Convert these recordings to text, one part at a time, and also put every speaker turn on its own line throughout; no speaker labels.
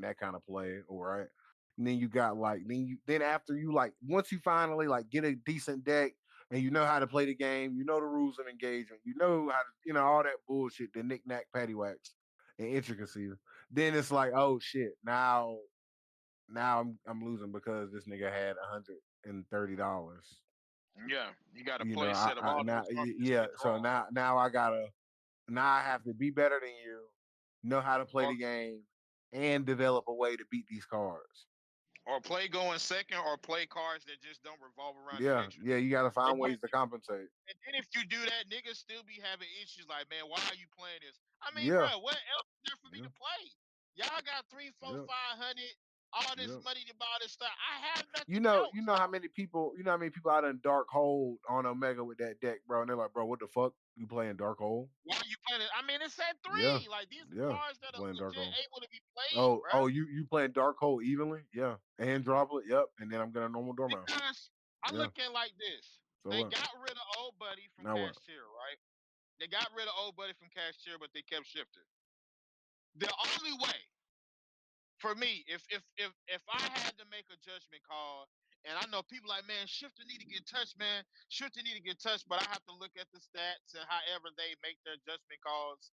that kind of play, all right. And then you got like then after you like once you finally like get a decent deck and you know how to play the game, you know the rules of engagement, you know how to all that bullshit, the knick-knack paddywhacks and intricacies. Then it's like, oh shit, now I'm losing because this nigga had $130.
Yeah, you got a
You know,
play set of all
now
those functions
yeah.
to
So
draw.
now I have to be better than you, know how to play
Or
the game, and develop a way to beat these cards.
or play going second, or play cards that just don't revolve around the
Yeah,
entries.
yeah. You got to
And
find
then,
ways to compensate.
and then if you do that, niggas still be having issues like, man, why are you playing this? I mean,
Yeah,
bro, what else is there for me
yeah,
to play? Y'all got three, four,
yeah,
500, all this
yeah.
money to buy this stuff. I have nothing else.
You know how many people, how many people out in Dark Hole on Omega with that deck, bro? And they're like, bro, what the fuck? You playing Dark Hole?
Why are you playing it? I mean, it's at
Yeah,
three. Like these are
yeah.
cards that are
Playing Dark
legit
Hole.
able to be played,
Oh,
bro.
you playing Dark Hole evenly? Yeah, and Droplet. Yep, and then I'm gonna normal Dormouse.
Because I
Yeah.
look at it like this.
So
They
what?
got rid of old buddy from
Now what?
cashier, right? They got rid of old buddy from cashier, but they kept shifting. The only way for me, if I had to make a judgment call, and I know people like, man, shifter need to get touched, man. Shifter need to get touched, but I have to look at the stats and however they make their judgment calls.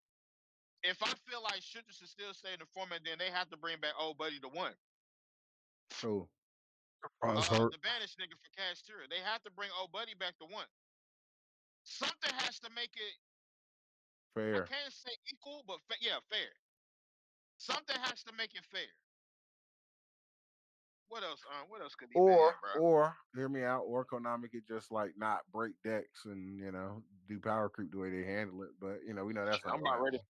If I feel like shifter should still stay in the format, then they have to bring back old buddy to one.
Oh,
The banished nigga for cashier. They have to bring old buddy back to one. Something has to make it. I
fair.
can't say equal, but yeah, fair. Something has to make it fair. What else? What else could he ban, bro?
Or hear me out. Or Konami could just like not break decks and do power creep the way they handle it. But we know that's not
I'm
gonna
about ready.
happen.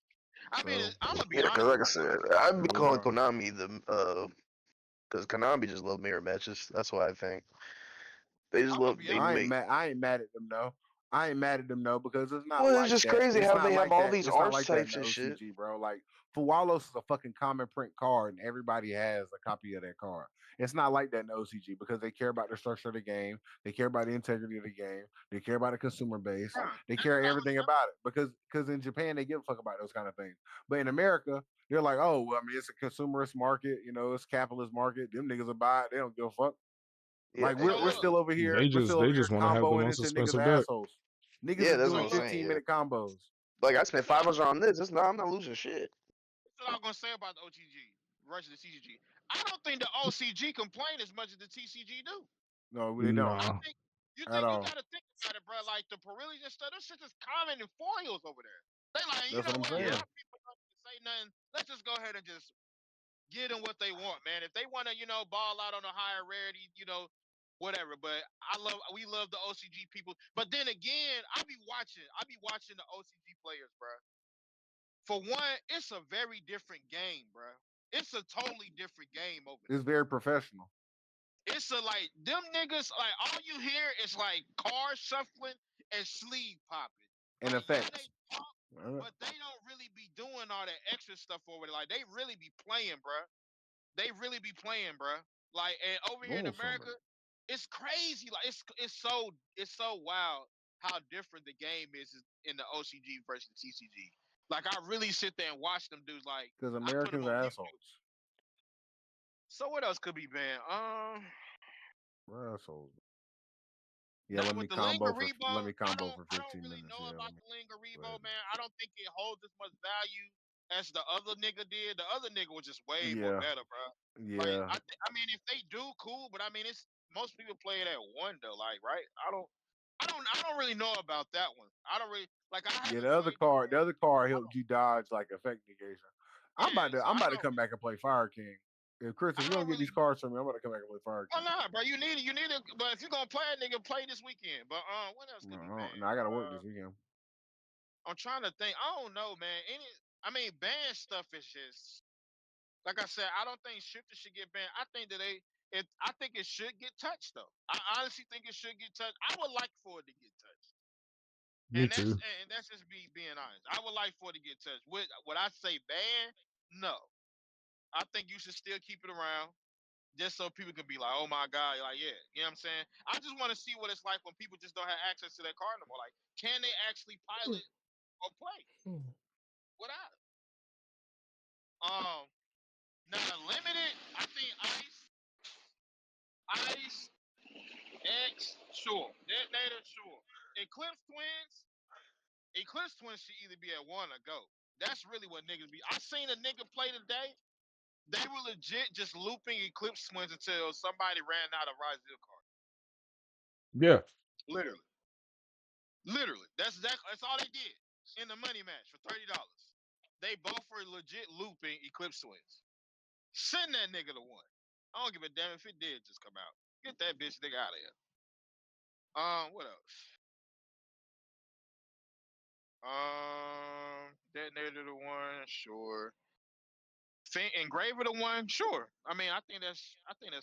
I mean,
So
I'm gonna be
Yeah, because
honest
like
with
I
you, bro.
said, I'd be
so
calling Konami because Konami just love mirror matches. That's why I think they just
I'm gonna
love
be
they
honest.
make.
I ain't mad at them though. I ain't mad at them though because it's not
Well, it's
like
just
that.
crazy
It's
how
not
they have
like
all
that.
these
It's not like that in
archetypes
the
and shit.
OCG, bro. Like Fuwalos is a fucking common print card, and everybody has a copy of that card. It's not like that in the OCG because they care about the structure of the game. They care about the integrity of the game. They care about the consumer base.
Bro,
They
that's
care
what I was
everything
saying.
about it because in Japan they give a fuck about those kind of things. But in America, they're like, oh, well, I mean, it's a consumerist market. It's a capitalist market. Them niggas will buy it. They don't give a fuck.
Yeah,
Like
So
we're
look,
still over here.
They
We're
just
still over
they
here
just want to have the
comboing
most
into niggas'
expensive deck.
assholes. Niggas
yeah,
is
that's what
doing
I'm
so look.
saying.
15-minute combos.
Like I spent
That's what I,
500 on this. I'm not losing shit.
that's what I was gonna say about the OTG versus the CGG. I don't think the OCG complain as much as the TCG do.
No, they don't
I
Nah.
think
at
you
all.
gotta think about it, bro. Like the Pirellis and stuff, those shit is common in foils over there. They like, you
That's what
know
I'm
what?
Yeah,
saying.
Our people don't need to say nothing. Let's just go ahead and just get them what they want, man. If they want to, ball out on a higher rarity, whatever. But we love the OCG people. But then again, I be watching the OCG players, bro. For one, it's a very different game, bro. It's a totally different game over
It's
there.
very professional
It's a like them niggas, like all you hear is like car shuffling and sleeve popping.
and
Like, yeah, they
effects.
talk, but they don't really be doing all that extra stuff over there. Like they really be playing, bro. They really be playing, bro. Like, and over here in
Going
America,
somewhere.
it's crazy. Like it's so wild how different the game is in the OCG versus the TCG. Like I really sit there and watch them dudes. Like
Because
I put them
Americans
on
are
YouTube.
assholes.
So what else could be banned?
We're assholes. Yeah,
Now with the Linger
let
Rebo,
me
I
combo
don't
for
I don't
15
really
minutes.
know
Yeah,
about
let me
the Linger
go ahead.
Rebo, man. I don't think it holds as much value as the other nigga did. The other nigga was just way more
Yeah,
better, bro. Like
yeah.
I mean, if they do, cool. But I mean, it's most people play it at one though. Like, right? I don't really know about that one. I don't really like. I
Yeah,
haven't played the
the
Linger.
other card helped you dodge like effect negation.
Yeah, so
I'm about to come back and play Fire King. If
I
you don't
don't
get
really.
these cards from me, I'm about to come back and play Fire
Oh
King.
nah, bro. You need it. But if you're gonna play it, nigga, play this weekend. But what else could be
No,
banned?
I gotta work this weekend.
I'm trying to think. I don't know, man. I mean, banned stuff is just like I said. I don't think shifter should get banned. I think that I think it should get touched though. I honestly think it should get touched. I would like for it to get touched,
Me too.
and that's just me being honest. I would like for it to get touched. Would I say ban? No. I think you should still keep it around just so people can be like, oh my God, like, yeah, you know what I'm saying? I just want to see what it's like when people just don't have access to their car no more. Like, can they actually pilot or play without it? Now, limited, sure. Detonator, sure. Eclipse Twins should either be at 1 or go. That's really what niggas be. I seen a nigga play today. They were legit just looping Eclipse Twins until somebody ran out of Ryzel cards.
Yeah.
Literally. That's all they did in the money match for $30. They both were legit looping Eclipse Twins. Send that nigga to 1. I don't give a damn if it did just come out. Get that bitch nigga out of here. What else? Detonator to 1, sure. Engraver to 1, sure. I mean, I think that's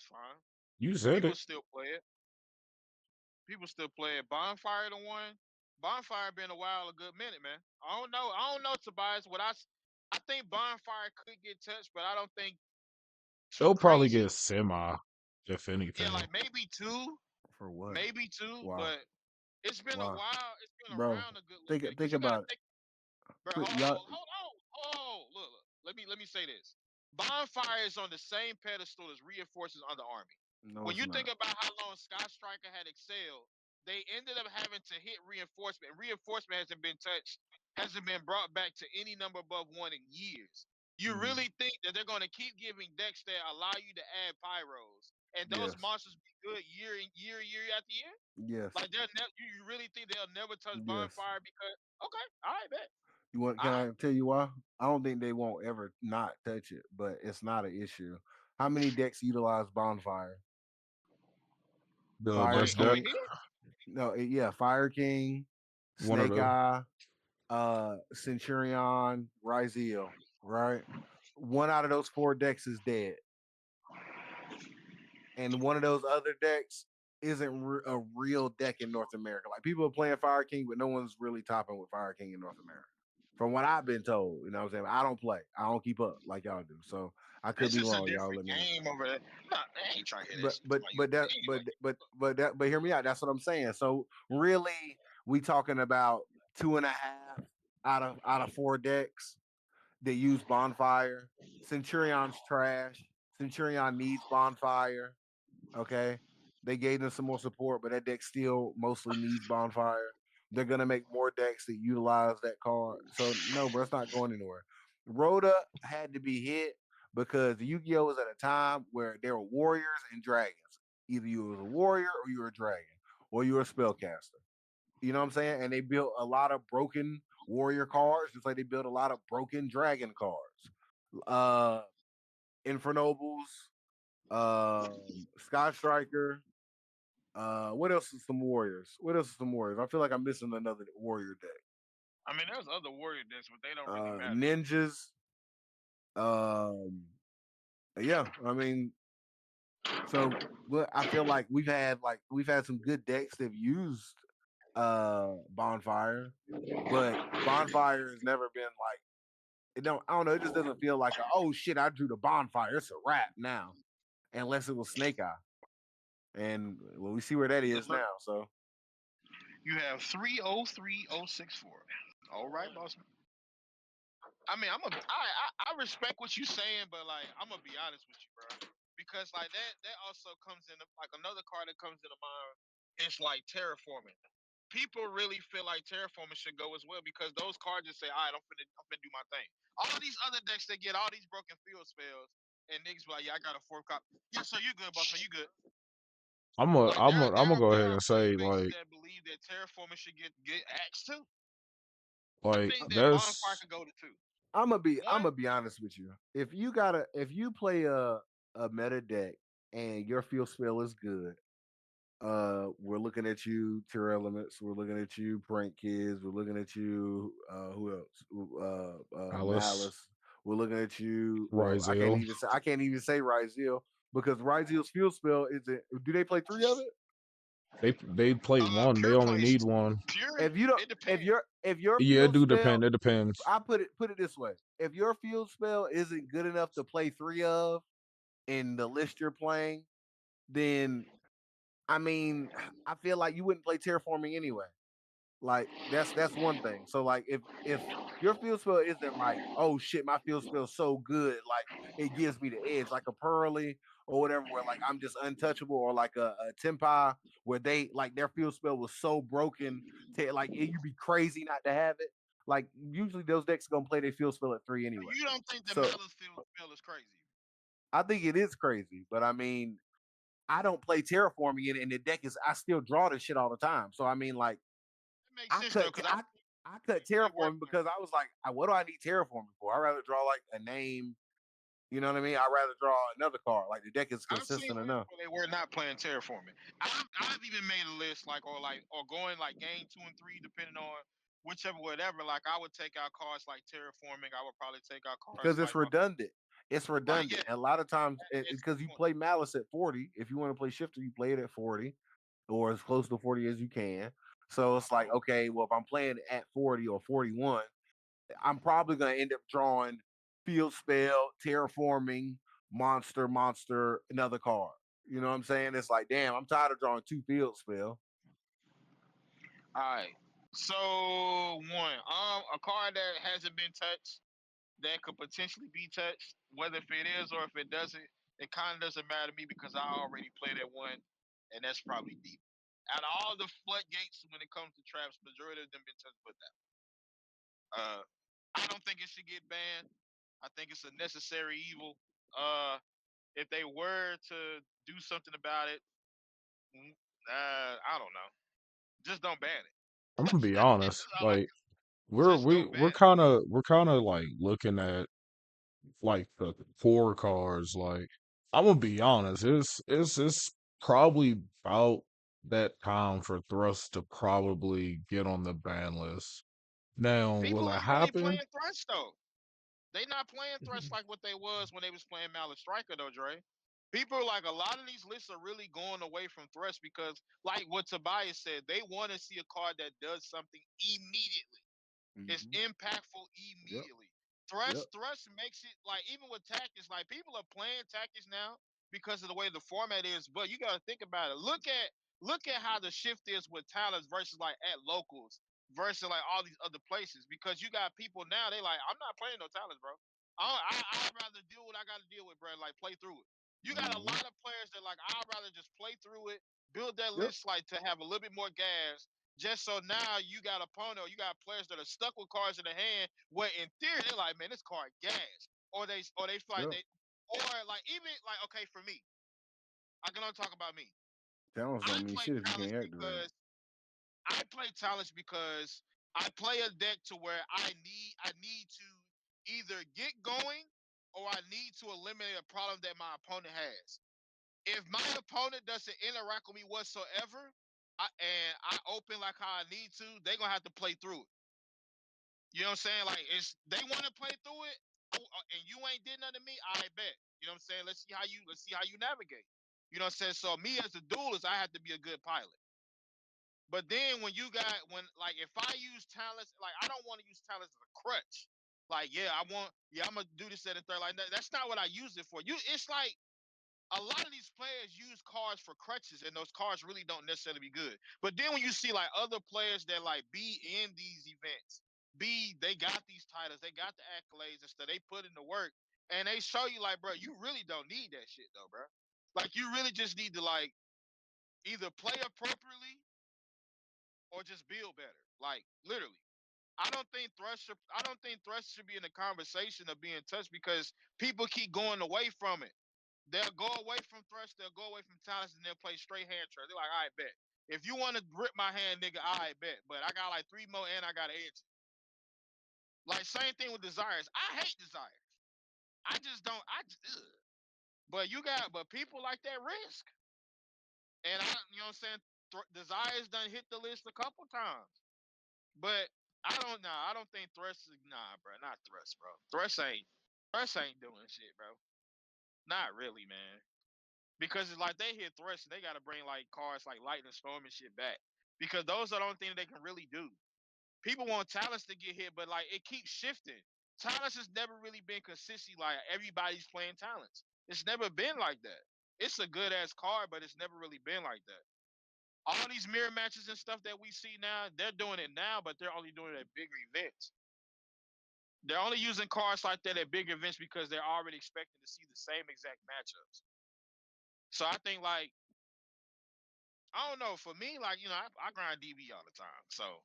fine.
You said
People
it.
still play it. Bonfire to 1. Bonfire been a while, a good minute, man. I don't know, Tobias. I think Bonfire could get touched, but I don't think too
They'll probably
crazy.
get semi, if anything.
Yeah, like maybe 2.
For what?
Maybe 2,
Why?
but it's been a
Why?
while. It's been
Bro,
around a good little bit. 'Cause
think
you gotta
about it.
think. Bro,
Put
hold
y'all.
on. Look. Let me say this. Bonfire is on the same pedestal as Reinforcements on the Army.
No,
When
it's
you
not.
think about how long Sky Striker had excelled, they ended up having to hit Reinforcement. And Reinforcement hasn't been brought back to any number above 1 in years. You
Mhm.
really think that they're going to keep giving decks that allow you to add pyros and those
Yes.
monsters be good year after year?
Yes.
Like you really think they'll never touch
Yes.
Bonfire because okay, all right, bet.
You want? Can I tell you why? I don't think they won't ever not touch it, but it's not an issue. How many decks utilize Bonfire?
The
Fire
best
Over
deck.
King.
here?
No, yeah, Fire King,
One of
Snake
them.
Eye, Centurion, Ryziel, right? One out of those 4 decks is dead, and one of those other decks isn't a real deck in North America. Like people are playing Fire King, but no one's really topping with Fire King in North America. From what I've been told, you know what I'm saying? I don't play. I don't keep up like y'all do. So I could
It's
be
just a
wrong. Y'all
different
let me know.
game over there. Nah, I ain't trying to hear that shit.
But hear me out. That's what I'm saying. So really, we talking about 2.5 out of 4 decks that use Bonfire. Centurion's trash. Centurion needs Bonfire. Okay. They gave them some more support, but that deck still mostly needs Bonfire. They're gonna make more decks that utilize that card. So no, bro, it's not going anywhere. Rhoda had to be hit because the Yu-Gi-Oh was at a time where there were warriors and dragons. Either you was a warrior or you were a dragon, or you were a spellcaster. You know what I'm saying? And they built a lot of broken warrior cards, just like they built a lot of broken dragon cards. Uh Infernobles, Sky Striker. What else is some warriors? I feel like I'm missing another warrior deck.
I mean, there's other warrior decks, but they don't really matter.
Ninjas. Um, yeah, I mean, so but I feel like we've had some good decks that've used Bonfire, but Bonfire has never been like I don't know, it just doesn't feel like oh shit, I drew the Bonfire. It's a wrap now. Unless it was Snake Eye. And well, we see where that is now. So
You have 303064. All right, boss man. I mean, I respect what you're saying, but like I'm gonna be honest with you, bro. Because like that also comes in like another card that comes into mind. It's like terraforming. People really feel like terraforming should go as well because those cards just say, all right, I'm finna do my thing. All these other decks that get all these broken field spells and niggas be like, yeah, I got a 4 copy. Yeah, so you good, boss man, you good.
I'm
Like
gonna go ahead
there are
and
player
say
bases
like
that believe that terraforming should get axed too. I
like
think that Bonfire
that's
could go to 2.
I'm
One,
gonna be honest with you. If you play a meta deck and your field spell is good, we're looking at you, Tier Elements, we're looking at you, Prank Kids, we're looking at you, who else?
Alice,
Malice. We're looking at you. Well,
Ryzel.
I can't even say Ryzeal because Ryzeal's field spell isn't. Do they play 3 of it?
They play one. They
Pure
only
plays
need one.
Pure.
If you don't,
It depends.
if your
Yeah, it
field
do
spell,
depend. It depends.
I put it this way: if your field spell isn't good enough to play 3 of in the list you're playing, then I mean, I feel like you wouldn't play terraforming anyway. Like that's one thing. So like if your field spell isn't right, oh shit, my field spell's so good, like it gives me the edge, like a Pearly or whatever, where like I'm just untouchable, or like a Tempai where they like their field spell was so broken, like you'd be crazy not to have it. Like usually those decks are gonna play their field spell at 3
So
anyway.
you don't think the
So
Malice field spell is crazy?
I think it is crazy, but I mean, I don't play terraforming in it, and the deck is I still draw this shit all the time. So I mean, like
It makes
I
sense though,
cut
because
I cut
it works.
terraforming because I was like, what do I need terraforming for? I'd rather draw like a name. You know what I mean? I'd rather draw another card. Like the deck is
I've seen
consistent
lists
enough.
where they were not playing terraforming. I've even made a list or going like game 2 and 3, depending on whichever whatever. Like I would take out cards like terraforming. I would probably take out cards
Because it's
like
redundant. It's
like yeah,
redundant. A lot of times,
it's
because you play Malice at 40. If you want to play Shifter, you play it at 40 or as close to 40 as you can. So it's like, okay, well, if I'm playing at 40 or 41, I'm probably going to end up drawing Field Spell, Terraforming, Monster, another card. You know what I'm saying? It's like, damn, I'm tired of drawing 2 Field Spell.
all right. So a card that hasn't been touched that could potentially be touched, whether if it is or if it doesn't, it kind of doesn't matter to me because I already played that one, and that's probably deep. Out of all the floodgates when it comes to traps, majority of them been touched with that. Uh, I don't think it should get banned. I think it's a necessary evil. If they were to do something about it, I don't know. Just don't ban it.
I'm gonna be
That's
honest.
all I
Like
can. Just don't ban it.
we're kind of like looking at like the core cards. Like I'm gonna be honest. It's probably about that time for Thrust to probably get on the ban list. Now,
People
will it
ain't really
happen?
playing Thresh though. They not playing Thresh like what they was when they was playing Malice Striker though, Dre. People like a lot of these lists are really going away from Thresh because, like what Tobias said, they want to see a card that does something immediately. It's
Mm-hmm.
impactful
Yep.
immediately. Thresh
Yep.
Thresh makes it like even with tactics, like people are playing tactics now because of the way the format is. But you got to think about it. Look at how the shift is with talents versus like at locals versus like all these other places. Because you got people now they like I'm not playing no talents, bro. I'd rather deal with what I got to deal with, bro. Like play through it. You got a
Mm-hmm.
lot of players that like I'd rather just play through it, build that
Yep.
list like to have a little bit more gas just so now you got opponent or you got players that are stuck with cards in the hand where in theory they're like, man, this card gas. Or they feel like
Yep.
they or like even like okay for me, I can only talk about me.
Talents
I
don't mean
play
shit if you
talents
can't activate them.
because I play a deck to where I need to either get going or I need to eliminate a problem that my opponent has. If my opponent doesn't interact with me whatsoever, and I open like how I need to, they're gonna have to play through it. You know what I'm saying? Like it's they want to play through it, and you ain't did nothing to me. I bet. You know what I'm saying? Let's see how you navigate. You know what I'm saying? So me as the duelist, I have to be a good pilot. But then when like if I use talents, like I don't want to use talents as a crutch. Like I'm gonna do this at a third. Like that's not what I use it for. It's like a lot of these players use cards for crutches, and those cards really don't necessarily be good. But then when you see like other players that like be in these events, they got these titles, they got the accolades and stuff, they put in the work, and they show you like, bro, you really don't need that shit though, bro. Like you really just need to like either play appropriately or just build better. Like literally. I don't think Thrush should be in the conversation of being touched because people keep going away from it. They'll go away from Thrush, they'll go away from Talents, and they'll play straight hand trap. They're like, I bet. If you want to rip my hand, nigga, I bet. But I got like 3 more and I got an edge. Like same thing with Desires. I hate Desires. I just don't. Ugh. But people like that risk. And you know what I'm saying? Desires done hit the list a couple times. But I don't think Thrush is, bro. Not Thrush, bro. Thrush ain't doing shit, bro. Not really, man. Because it's like they hit Thresh and they got to bring like cards like Lightning Storm and shit back. Because those are the only thing they can really do. People want Talents to get hit, but like it keeps shifting. Talents has never really been consistent. Like everybody's playing Talents. It's never been like that. It's a good ass card, but it's never really been like that. all these mirror matches and stuff that we see now, they're doing it now, but they're only doing it at bigger events. They're only using cards like that at big events because they're already expecting to see the same exact matchups. So I think like I don't know. For me, like I grind DB all the time. So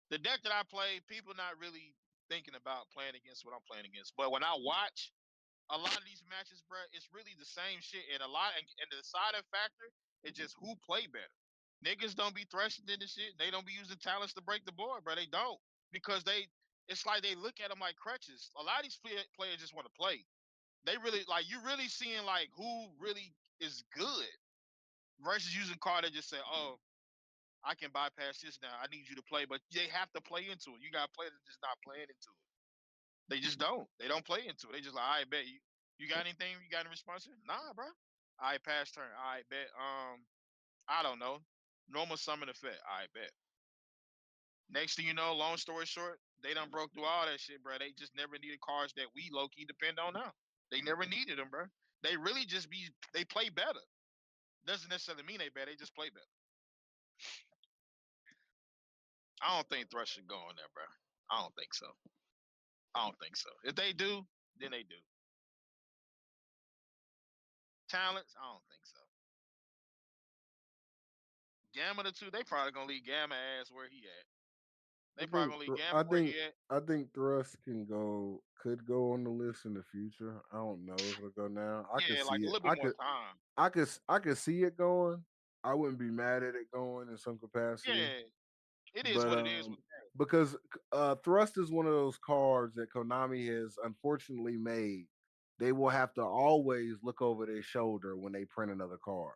the deck that I play, people not really thinking about playing against what I'm playing against. But when I watch a lot of these matches, bro, it's really the same shit. And the deciding factor is just who play better. Niggas don't be thrashing in the shit. They don't be using talents to break the board, bro. They don't because it's like they look at them like crutches. A lot of these players just want to play. They really like you really seeing like who really is good versus using card that just say, oh, I can bypass this now. I need you to play, but they have to play into it. You got players that just not playing into it. They just don't. They don't play into it. They just like, I bet you got anything? You got any responses? Nah, bro. I pass turn. I bet. I don't know. Normal summon effect. I bet. Next thing you know, long story short, they done broke through all that shit, bro. They just never needed cards that we low key depend on now. They never needed them, bro. They really just they play better. Doesn't necessarily mean they better. They just play better. I don't think Thrush should go on there, bro. I don't think so. I don't think so. If they do, then they do. Talents, I don't think so. Gamma the two, they probably gonna leave Gamma ass where he at.
I
They probably
think
gonna leave Gamma
I
where
think
he at.
I think Thrust could go on the list in the future. I don't know if it'll go now. I could
Yeah, like
see
a
it.
little bit more time.
I could see it going. I wouldn't be mad at it going in some capacity.
Yeah, it is
But
what it is with that.
because Thrust is one of those cards that Konami has unfortunately made. They will have to always look over their shoulder when they print another card.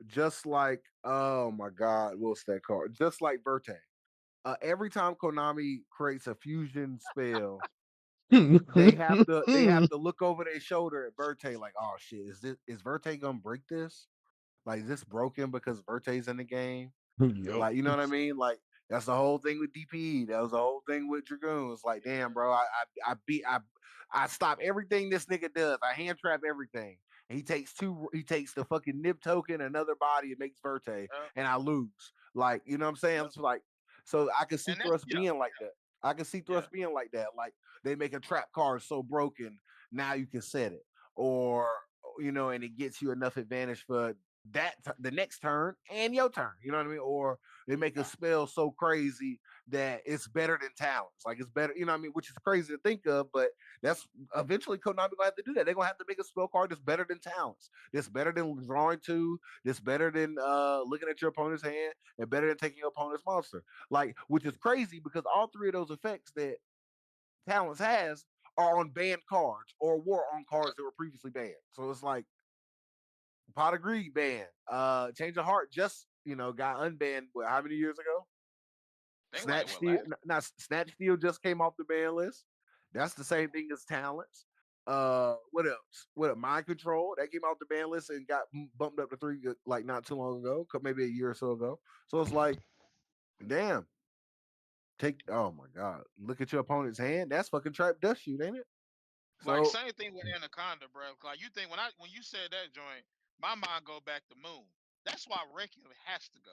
Just like oh my god, what's that card? Just like Verte. Every time Konami creates a fusion spell, they have to look over their shoulder at Verte like, oh shit, is Verte gonna break this? Like, is this broken because Verte's in the game?
Yup.
Like, you know what I mean? Like, that's the whole thing with DPE. That was the whole thing with Dragoons. Like, damn, bro, I stop everything this nigga does. I hand trap everything. He takes the fucking nib token, another body, and makes Verte,
Uh,
and I lose. Like, you know what I'm saying?
yeah.
It's like, so I can see
And that's
Thrust being like that. I can see
yeah.
Thrust being like that. Like, they make a trap card so broken, now you can set it. Or, and it gets you enough advantage for the next turn and your turn. You know what I mean? Or they make a
Yeah.
spell so crazy that it's better than talents. Like it's better, you know what I mean? Which is crazy to think of, but that's eventually Konami gonna have to do that. They're gonna have to make a spell card that's better than talents, that's better than drawing two, that's better than looking at your opponent's hand, and better than taking your opponent's monster. Like, which is crazy because all three of those effects that talents has are on banned cards or were on cards that were previously banned. So it's like Pot of Greed ban. Change of Heart just got unbanned. What, how many years ago?
They like
Snatch
what
Steal,
last?
not Snatch Steal just came off the ban list. That's the same thing as Talents. What else? What Mind Control that came off the ban list and got bumped up to 3 like not too long ago, maybe a year or so ago. So it's like, damn. Oh my god, look at your opponent's hand. That's fucking trap dust shoot, ain't it?
Like
So
same thing with Anaconda, bro. Like you think when you said that joint, my mind go back to Moon. That's why Requiem has to go.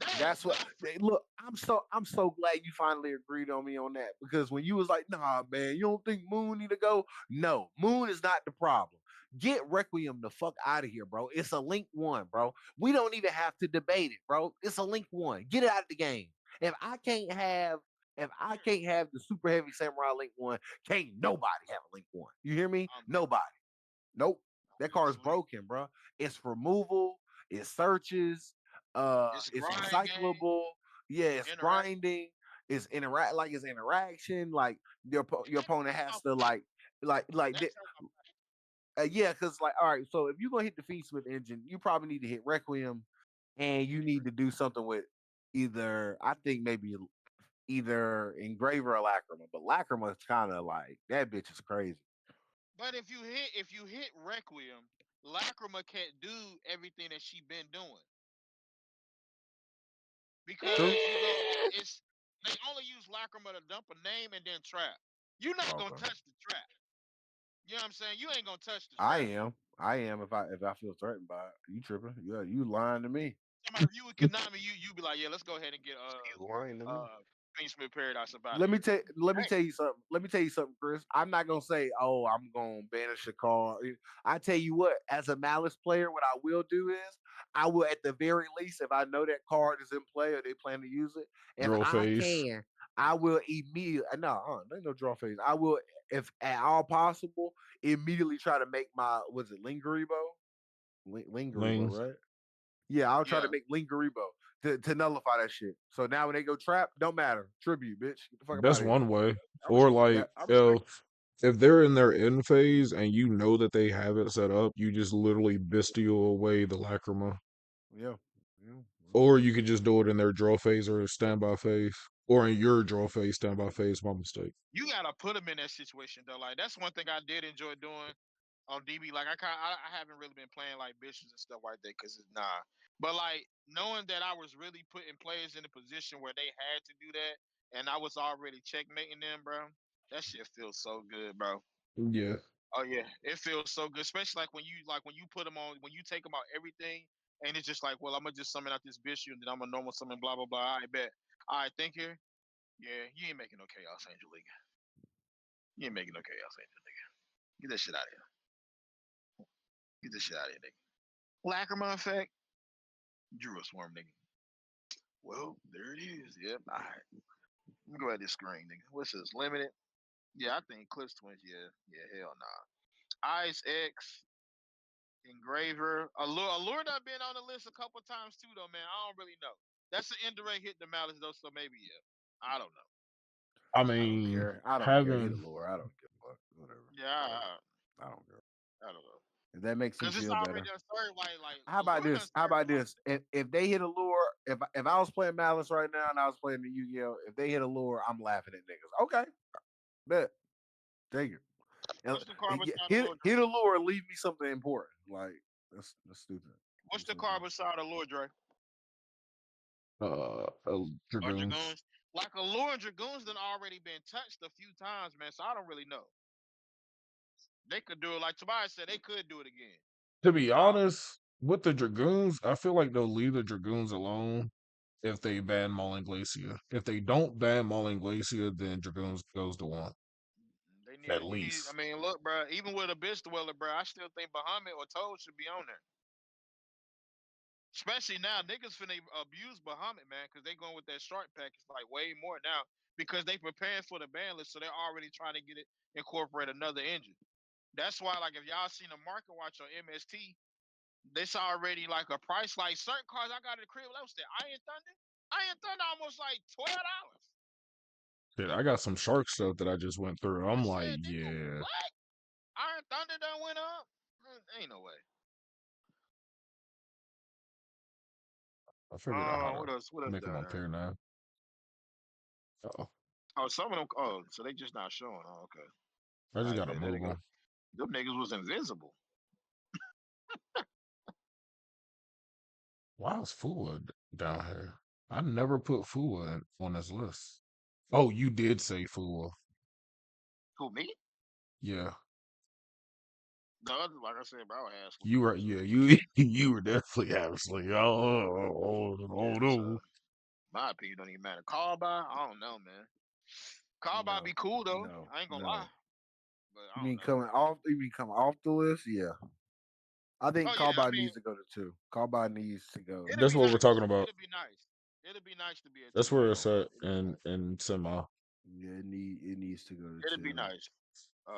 There is
that's
no
what look. I'm so glad you finally agreed on me on that because when you was like, nah, man, you don't think Moon need to go? No, Moon is not the problem. Get Requiem the fuck out of here, bro. It's a link one, bro. We don't even have to debate it, bro. It's a link one. Get it out of the game. If I can't have the super heavy samurai link one, can't nobody have a link one. You hear me?
I'm
Nobody. Nope. That
really
car is
sweet.
broken, bro. It's removal. It searches.
It's a
It's
grind game,
recyclable. Yeah, it's
interact.
grinding. It's interaction. Like
And
your
that
opponent
turns
has
off
to
back.
like
That turns off back.
yeah, because like all right. So if you're gonna hit the Feast with engine, you probably need to hit Requiem, and you need to do something with either I think maybe either Engraver or Lacrima, but Lacrima is kind of like that bitch is crazy.
But if you hit Requiem, Lacrima can't do everything that she been doing
True.
because it's they only use Lacrima to dump a name and then trap. You're not gonna
Okay.
touch the trap. You know what I'm saying? You ain't gonna touch the
I
trap.
am. I am if I feel threatened by it. You tripping? Yeah, you lying to me.
If you with Konami, you be like, yeah, let's go ahead and get
You lying to me?
Fiend Smith Paradise about
Let
it.
me tell you something. Let me tell you something, Chris. I'm not gonna say, oh, I'm gonna banish a card. I tell you what, as a Malice player, what I will do is I will at the very least, if I know that card is in play or they plan to use it, if
Draw
I
face.
can, I will immediately there's no draw phase. I will, if at all possible, immediately try to make my Lingeribo? Lingeribo,
Ling.
right? Yeah, I'll try to
Yeah.
make Lingeribo to nullify that shit. So now when they go trap, don't matter. Tribute, bitch. Get the fuck up
That's
out of here.
one way.
I
Or
respect
like
that. I respect
if they're in their end phase and you know that they have it set up, you just literally bestial away the Lacrima.
Yeah. Yeah.
Or you could just do it in their draw phase or standby phase. Or in your draw phase, standby phase, my mistake.
You gotta put them in that situation though. Like that's one thing I did enjoy doing on DB. Like I haven't really been playing like bishops and stuff like that because it's nah. But like knowing that I was really putting players in a position where they had to do that, and I was already checkmating them, bro. That shit feels so good, bro.
Yeah.
Oh yeah, it feels so good, especially like when you put them on when you take them out everything, and it's just like, well, I'm gonna just summon out this bishop, and then I'm gonna normal summon, blah blah blah. I bet. All right, think here. Yeah, you ain't making no chaos angel league. You ain't making no chaos angel nigga. Get that shit out of here. Get this shit out of here, nigga. Lacrima effect. Drew a swarm, nigga. Well, there it is. Yep. All right. Let me go ahead this screen, nigga. What's this? Limited. Yeah, I think Clips Twins. Yeah. Yeah. Hell nah. Ice X. Engraver. Allure done been on the list a couple times too, though, man. I don't really know. That's an indirect hit to Malice, though, so maybe yeah. I don't know.
I
I don't
mean,
care. I don't care. Hit a
having
lure. I don't give a fuck. Whatever.
Yeah,
I don't care.
I don't know.
If that makes them
Cause it's
feel
already
better.
done started like
How about
Allure done
this? How
started
about
like
this? If they hit a lure, if I was playing Malice right now and I was playing the Yu-Gi-Oh, if they hit a lure, I'm laughing at niggas. Okay, bet. Take it.
what's the card beside
Hit
Allure?
hit a lure, leave me something important. Like that's stupid.
What's the
That's
card
stupid.
beside Allure, Dre? Or
Dragoons.
Dragoons? Like Allure and Dragoons done already been touched a few times, man. So I don't really know. They could do it like Tobias said. They could do it again.
To be
I,
honest, with the Dragoons, I feel like they'll leave the Dragoons alone if they ban Maulin Glacier. If they don't ban Maulin Glacier, then Dragoons goes to one.
they
At
need you need. I
least.
mean, look, bro. Even with Abyss Dweller, bro, I still think Bahamut or Toad should be on there. Especially now, niggas finna abuse Bahamut, man, because they going with that shark package like way more now because they preparing for the ban list, so they're already trying to get it incorporate another engine. That's why, like, if y'all seen a market watch on MST, this already like a price. Like certain cars I got at the crib, that was the Iron Thunder. Iron Thunder almost like $12.
Shit, I got some shark stuff that I just went through.
I
I'm like,
said, nigga,
yeah.
what? Iron Thunder done went up? Ain't no way.
I figured out how to
What else? What else
make them
down there?
appear now. Oh,
Oh, some of them. Oh, so they just not showing. Oh, okay.
I just
I
gotta
bet. There they
move
go.
them.
Them niggas was invisible.
Why is Fua down here? I never put Fua on this list. Oh, you did say Fua.
Who me?
Yeah.
The other, like I said, bro, I was asking.
You were, yeah, you you were definitely absolutely. Oh,
Yeah, so
no.
my opinion don't even matter. Call by, I don't know, man. Call by
No,
be cool though.
no,
I ain't gonna lie,
no.
but
You
I don't
mean
know.
coming off? You mean come off the list? Yeah. I think
Oh yeah, I
Callby
mean,
needs to go to two. Callby needs to go.
it'll
That's
be
what we're
nice.
talking about.
It'll be nice. It'll be nice to be a
That's
two. I
where
ain't
it's
gonna lie.
at
It'll be nice.
in semi.
Yeah, it needs to go to
It'll be
two.
nice.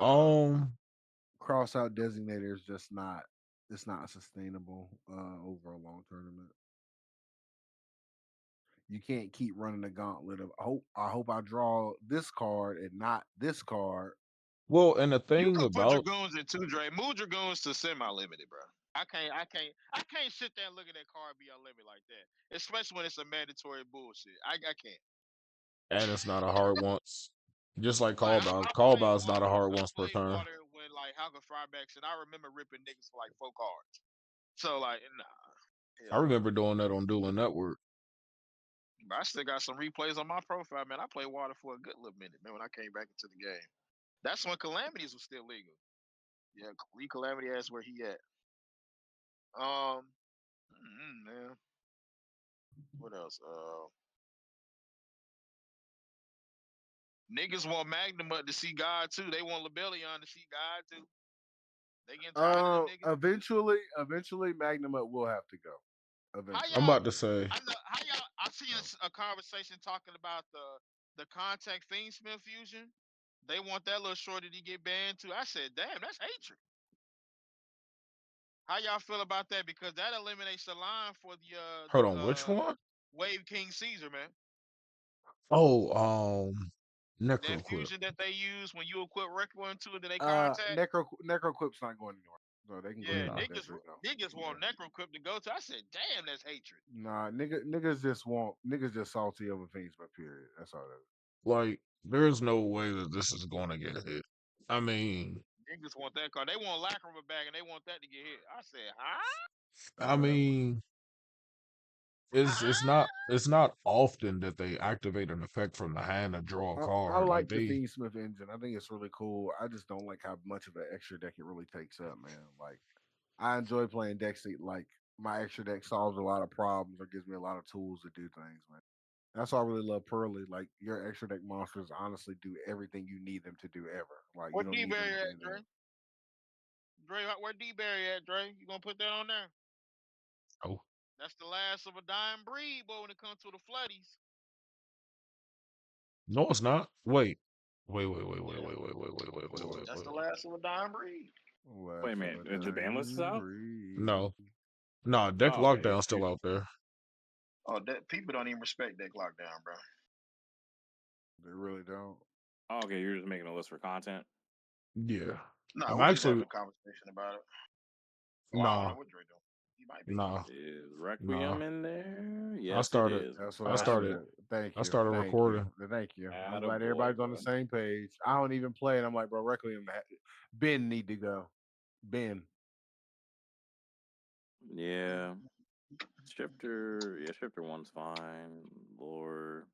Um,
Cross out designator is just not. It's not sustainable over a long tournament. You can't keep running the gauntlet of I hope I draw this card and not this card.
well, and the
You
thing
can put
about
Dragoons in two, Dre. Move Dragoons to semi-limited, bro. I can't sit there and look at that card be unlimited like that. Especially when it's a mandatory bullshit. I can't.
and it's not a hard once. Just like
Like
call by is not a hard
I
once per
played
turn.
water when like Halka Frybacks, and I remember ripping niggas for like 4 cards. So like, nah,
I
hell no.
remember doing that on Dueling Network.
But I still got some replays on my profile, man. I played water for a good little minute, man. When I came back into the game, that's when calamities was still legal. Yeah, Lee Calamity asked where he at. Man. What else? Niggas want Magnum to see God too. They want Lebellion to see God too. They getting tired of them niggas.
Eventually, Magnum Up will have to go.
How
Eventually,
I'm
y'all?
about to say,
I know how y'all. I seen a conversation talking about the Contact Fiend Smith fusion. They want that little shorty to get banned too. I said, damn, that's hatred. How y'all feel about that? Because that eliminates the line for
hold on, which one?
Wave King Caesar, man.
Oh,
That
Necroquip.
fusion that they use when you equip Requiem into it, then they contact.
Necroquip's not going anywhere, so they can go ahead
Yeah,
and
Nah.
let that shit go.
niggas want
Yeah.
Necroquip to go to. I said, damn, that's hatred.
Nah, niggas just salty over Fiendsmith. Period. That's all that is.
Like, there's no way that this is going to get hit. I mean,
Niggas want that card. They want Lacrima back and they want that to get hit. I said, huh?
I mean, it's not often that they activate an effect from the hand to draw a
I
card. Like
like the
they,
Fiendsmith engine. I think it's really cool. I just don't like how much of an extra deck it really takes up, man. Like I enjoy playing decks that like my extra deck solves a lot of problems or gives me a lot of tools to do things, man. That's why I really love Pearly. Like your extra deck monsters honestly do everything you need them to do ever. Like you
Where
don't
D
need them
Berry
to do
at,
anything
Dre?
else.
Where D Berry at, Dre? You gonna put that on there?
oh
That's the last of a dying breed, boy, when it comes to the floodies.
no, it's not. Wait,
Yeah, that's the
wait.
last of a dying breed.
Wait a
Last of
minute,
a
the ban list is
dying
out?
breed.
No, nah, deck
Oh, okay.
lockdown's still out there.
Oh, that people don't even respect that lockdown, bro.
They really don't.
Oh, okay, you're just making a list for content.
Yeah,
No,
I'm
we're just having
actually
a conversation about it. Well, I don't
nah,
know what Dre doing. He might be.
nah,
Is
nah.
Requiem in there?
I
Yes, it
started,
is.
That's what
I
I
started,
said. Thank
I
you.
started
Thank you.
recording.
Thank you. I'm glad
Attaboy,
everybody's on the
boy.
same page. I don't even play it. I'm like, bro, Requiem, Ben need to go. Ben.
Yeah. Shifter 1's fine. Lore.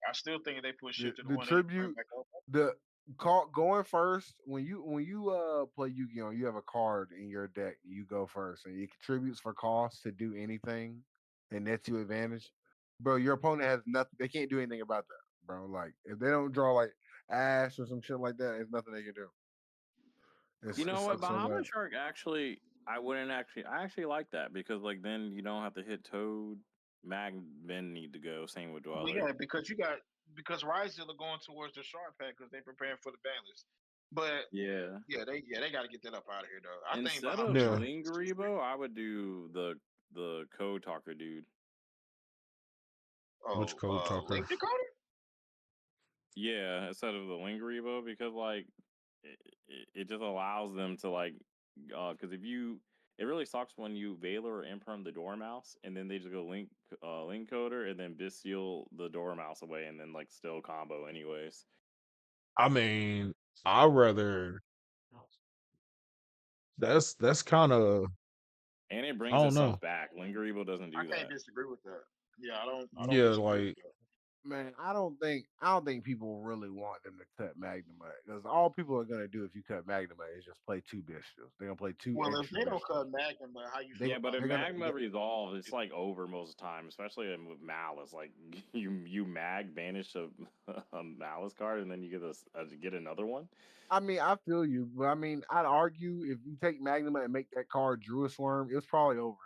I still think they put shit to the
The
one they need to bring
tribute,
back up.
the call going first when you play Yu-Gi-Oh, you have a card in your deck. You go first, and it contributes for cost to do anything, and nets you advantage. Bro, your opponent has nothing. They can't do anything about that, bro. Like if they don't draw like Ash or some shit like that, there's nothing they can do.
You
It
know what?
sucks so
Bahama
bad.
Shark I actually like that because like then you don't have to hit Toad. Mag Ben need to go. Same with
Well,
Dweller.
yeah, because Ryzilla are going towards the sharp pack because they're preparing for the ban list. But
Yeah.
they got to get that up out of here though. I think
Instead
Bahamut
of
Yeah,
Shark.
Lingaribo, I would do the code talker dude.
which
Oh,
code talker?
Link Decoder.
Yeah, instead of the Lingaribo because like it just allows them to like because if you it really sucks when you Veiler or Imperm the Dormouse and then they just go link coder and then Bestial the Dormouse away and then like still combo anyways.
I mean, I rather that's kind of
And it
I
brings
don't
itself
know.
back. Lingaribo doesn't
I
do
can't
that.
disagree with that. Yeah, I don't
Yeah,
disagree with
like
that.
Man, I don't think people really want them to cut Magnemite because all people are gonna do if you cut Magnemite is just play two Bestials. They're gonna play two
Well, if
extra
they don't
Bestials.
cut Magnum, but how you
They
feel
Yeah, but
about
if
they're gonna
Magma resolves, it's like over most of the time, especially with Malice. Like you mag banish a Malice card and then you get another one.
I mean, I feel you, but I mean, I'd argue if you take Magnemite and make that card Druid Swarm, it's probably over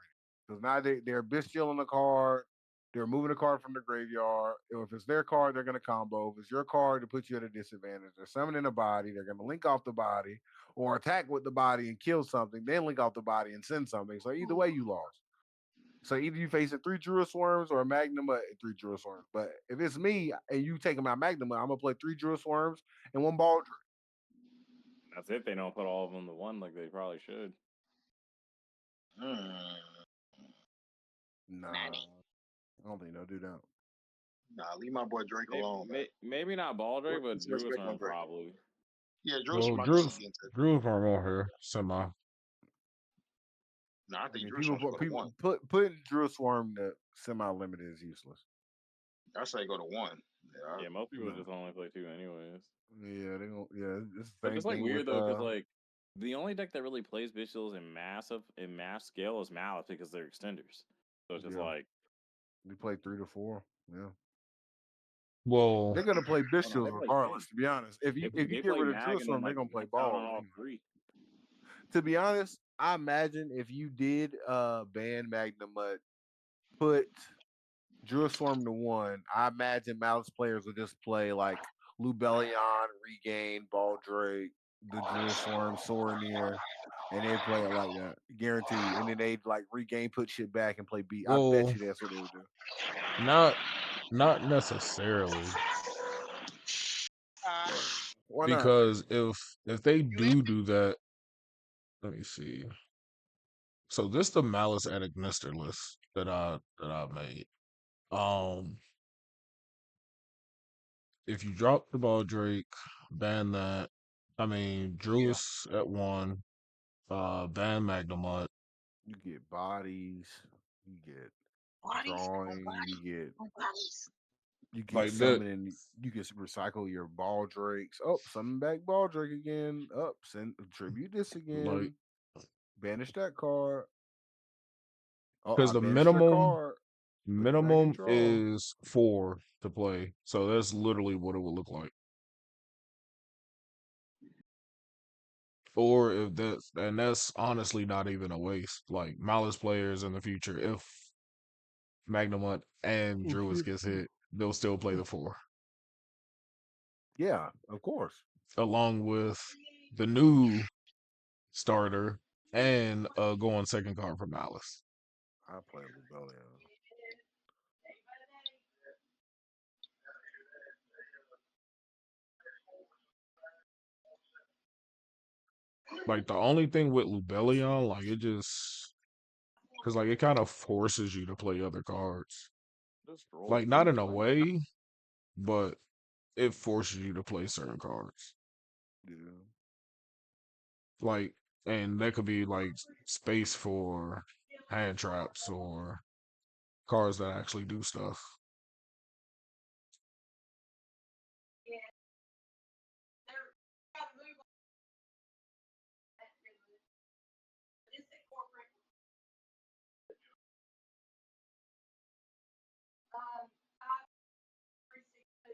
because now they're Bestial on the card. They're moving a card from the graveyard. Or if it's their card, they're gonna combo. If it's your card to put you at a disadvantage, they're summoning a body. They're gonna link off the body or attack with the body and kill something, then link off the body and send something. So either way, you lost. So either you face it three Druid Swarms or a Magnuma and three Druid Swarms. But if it's me and you taking my Magnuma, I'm gonna play three Druid Swarms and one Baldric.
That's if they don't put all of them to one like they probably should.
Nah, I don't think they'll do that.
Nah, leave my boy Drake alone, man.
Maybe not Baldric, but
Put some respect on
Druisarn
Drake.
probably.
Yeah,
well,
Jerusalem, I can see
Drew's
getting to.
Drew's are more here semi.
No, I
I
think
mean,
Jerusalem should go to one.
putting Druid Swarm to semi limited is useless.
I say go to one.
Yeah, most people
No.
just only play two anyways.
Yeah, they don't. Yeah, it's the
But
same
it's like
thing
weird
with
though, because like the only deck that really plays visuals in mass scale is Malice because they're extenders. So it's just
yeah.
like
They play 3 to 4. Yeah.
Well,
They're gonna play
Oh, no,
Bischoff
they play
regardless,
10.
to be honest. If you
They
get
play
rid of
Mag and then
Jerusalem, they're
like
gonna play
max out on
ball
all
anyway.
3.
To be honest, I imagine if you did ban Magnamut, put Jerusalem to 1, I imagine Malice players would just play like Lubellion, Regain, Baldrake, the Jerusalem, Soraneer, and they play it like that, guaranteed. And then they'd like Regain, put shit back, and play B. I bet
well,
you that's what they would do.
not necessarily,
Why not?
because if they do that, let me see. So this the Malice at Ignister list that I made. If you drop the ball Drake, ban that. I mean, Druis at 1, ban Magnamut.
You get bodies, you get drawing, you get
Like that,
summoning, you can recycle your ball drakes. Oh, summon back ball drake again. Up, send tribute this
like,
again. Banish that card. Oh,
because
I
the
banished your
minimum
card. Put it back in
minimum
draw.
is 4 to play. So that's literally what it would look like. Or if that's honestly not even a waste. Like Malice players in the future, if Magnamut and Druids gets hit, they'll still play the 4.
Yeah, of course.
Along with the new starter and going second card for Malice.
I play Rebellion.
Like the only thing with Lubellion, like it just because like it kind of forces you to play other cards.
Just roll
Like not
2
in a
play.
way, but it forces you to play certain cards.
Yeah.
Like, and that could be like space for hand traps or cards that actually do stuff.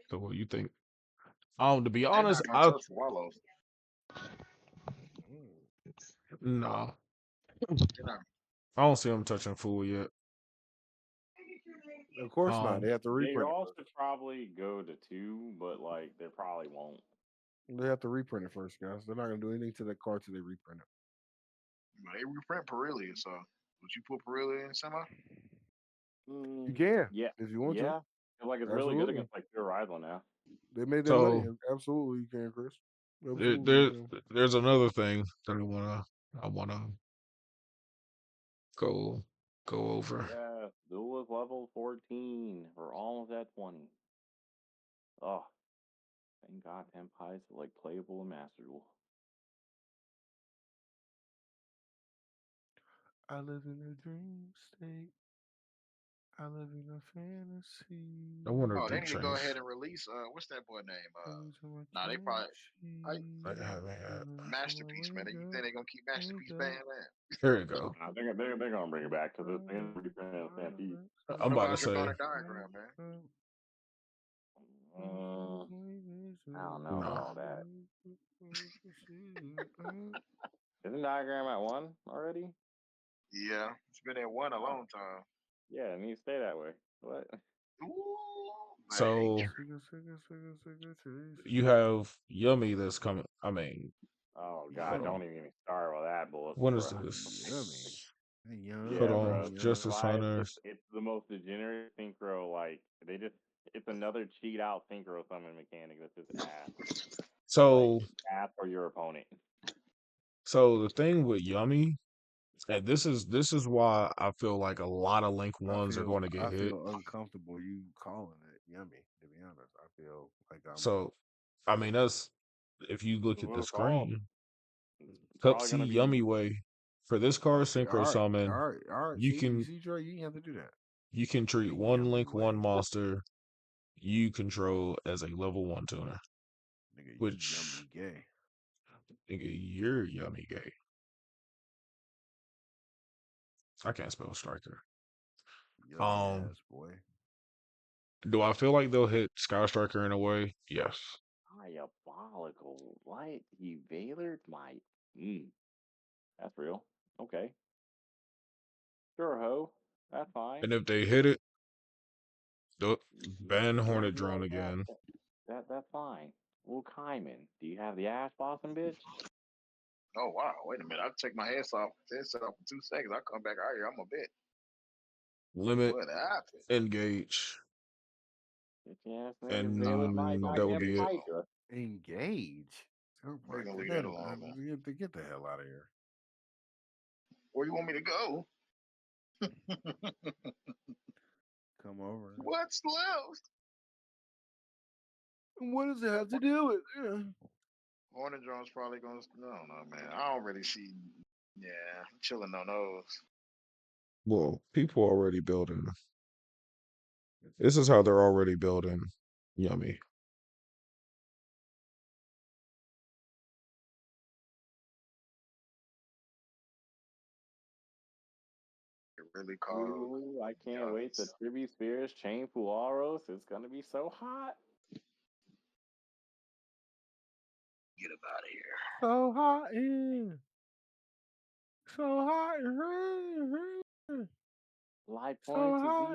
So what you think? To be
They're
honest,
not gonna touch Wallows.
no,
They're not.
I don't see them touching Fool yet.
Of course not.
Um,
They have to
They
reprint
all
it.
should probably go to 2, but like they probably won't.
They have to reprint it first, guys. They're not gonna do anything to that card till they reprint it.
They reprint Perillia, so would you put Perillia in semi?
You can,
Yeah,
if you want to.
yeah. Like it's really good
Absolutely.
against like pure rival now.
They made their money.
so
Absolutely, you can, Chris.
there,
Absolutely,
there
you can.
there's another thing that I wanna go over.
Yeah, Duel is level 14. We're almost at 20. Oh, thank God Tempai's like playable in Master Duel.
I live in a dream state. I live in a fantasy.
I wonder if
Oh,
they
they need to go
changed.
ahead and release. What's that boy name?
Coming to my
Nah, they probably. I,
Like, yeah,
Masterpiece, man. You think they gonna keep Masterpiece banned, man?
there you go.
I think they're gonna bring it back because it's gonna reprint Stampede.
I'm
What
about
about
to say
Draconic Diagram, man?
I don't know about
no.
all that. Isn't Diagram at 1 already?
Yeah, it's been at 1 a long time.
Yeah, it needs to stay that way. What?
Ooh,
So you have Yummy that's coming. I mean,
Oh God,
Hold on.
don't even get me started with that bullshit,
when is
bro.
this?
Yummy.
Hold on,
Bro.
Justice Hunters.
It's the most degenerate synchro. Like it's another cheat out synchro summon mechanic that's just ass.
So,
Like ass for your opponent.
so the thing with Yummy, and this is why I feel like a lot of Link ones are going to
I
get hit.
feel uncomfortable you calling it yummy, to be honest. I feel like I'm
So, I mean, that's if you look
That's
at
what
the
it's called.
screen,
It's
Cup
probably
C
gonna be
Yummy Way for this card
see,
synchro summon.
all right.
You
See,
can
Dre, you didn't have to do that.
you can treat
The
one
yummy
Link, one
way.
monster you control as a level 1 tuner,
Nigga, you
which
yummy gay.
nigga, you're Yummy gay. I can't spell striker.
Yummy ass boy.
Do I feel like they'll hit Sky Striker in a way? Yes.
Diabolical light. He Veilered my. Mm, that's real. Okay. Sure, ho. That's fine.
And if they hit it, they'll ban
You
Hornet
know
Drone
what?
again.
That's fine. Well, Kaiman, do you have the ass bossing bitch?
Oh wow, wait a minute. I take my headset off for 2 seconds. I come back out here. I'm a bit.
Limit,
What happened?
engage,
Bitch ass nigga Veilered my
and that would
goddamn
be it.
Hydra.
Engage. Oh my
We're gonna leave that
god!
alone, man.
Get the hell out of here.
Where you want me to go?
Come over.
What's left?
What does it have to do with?
Hornet drone's probably gonna. I don't know, man. I don't really see. Yeah, I'm chilling on those.
Well, people already building. This is how they're already building. Yummy.
It really called.
Ooh, I can't wait to Tribute Spears, Chain Fuaros. It's gonna be so hot.
Get him out of here.
So hot in. So hot in here.
Light
So
point to
hot.
Z